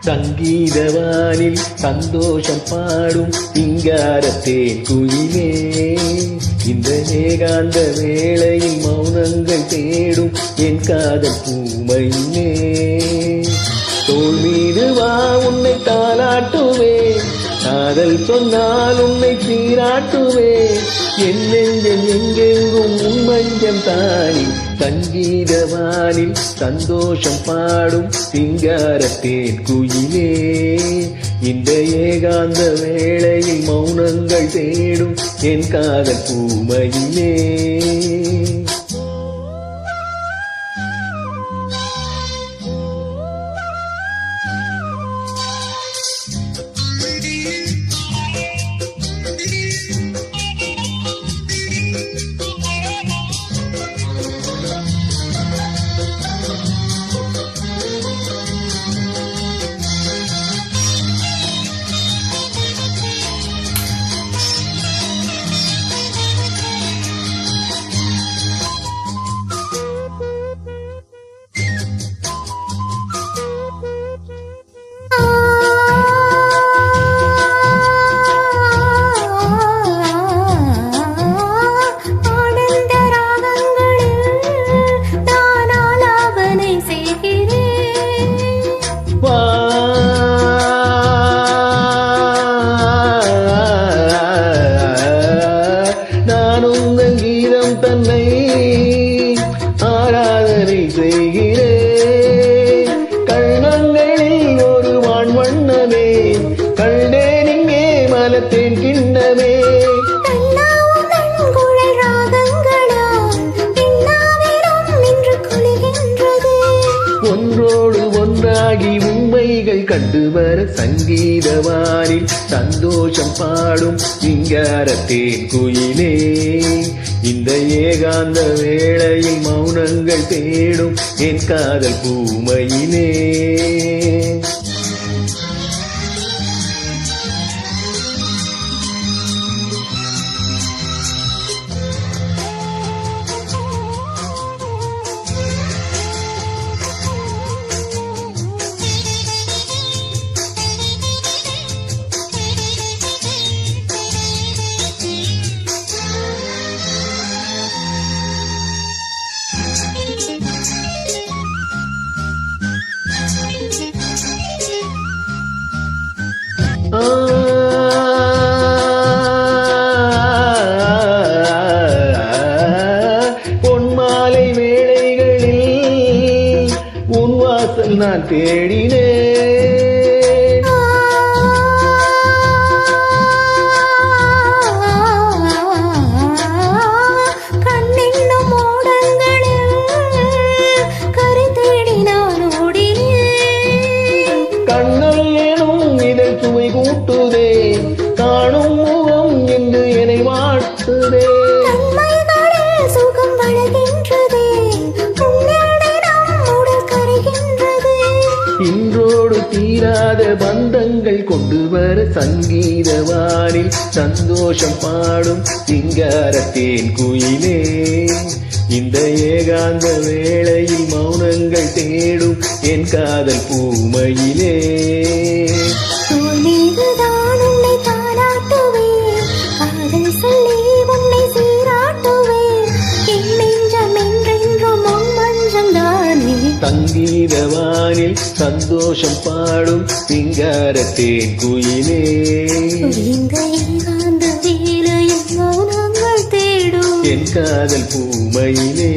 சங்கீதவானில் சந்தோஷம் பாடும் சிங்காரத்தேன் குயிலே, இந்த ஏகாந்த வேளையில் மௌனங்கள் தேடும் என் காதல் பூமையிலே. தோள் மீது வா உன்னை தாலாட்டுவேன், காதல் சொன்னால் உன்னை சீராட்டுவேன், என் நெஞ்சம் எங்கெங்கும் உன் மஞ்சம் தானி. சங்கீதவானில் சந்தோஷம் பாடும் சிங்காரத்தேன் குயிலே, இந்த ஏகாந்த வேளையில் மௌனங்கள் தேடும் என் காதல் பூமையிலே. தன்னை ஆராதனை செய்கிறேன், கண்ணங்களில் ஒரு வான்வண்ணமே கண்டேன் இங்கே மலத்தேன் கிண்ணமே. ஒன்றோடு ஒன்றாகி உண்மைகள் கண்டுவர சங்கீதவானில் சந்தோஷம் பாடும் சிங்காரத்தேன் குயிலே, இந்த ஏகாந்த வேளையில் மௌனங்கள் தேடும் என் காதல் பூமையிலே. பொன்மாலை வேளைகளில் உன் வாசல் நான் தேடினேன், கண்ணென்னும் ஓடங்களில் கரை தேடி நான் ஓடினேன். கண்ணல் எனும் இதழ் சுவை கூட்டுதே, காணும் முகம் என்று என்னை வாழ்த்துதே, சுகம் வளர்கின்றதே, உடல் கரைகின்றதே. இன்றோடு தீராத பந்தங்கள் கொண்டு வர சங்கீதவானில் சந்தோஷம் பாடும் சிங்காரத்தேன் குயிலே, இந்த ஏகாந்த வேளையில் மௌனங்கள் தேடும் என் காதல் பூமையிலே. தோல்மீதுதான் உன்னை தாலாட்டுவேன், காதல் சொல்லி உன்னை சீராட்டுவேன், என் நெஞ்சம் என்றென்றும் உன் மஞ்சம் தானே. சங்கீதவானில் சந்தோஷம் பாடும் சிங்காரத்தேன் குயிலே, இந்த ஏகாந்த வேளையில் மௌனங்கள் தேடும் என் காதல் பூமையிலே.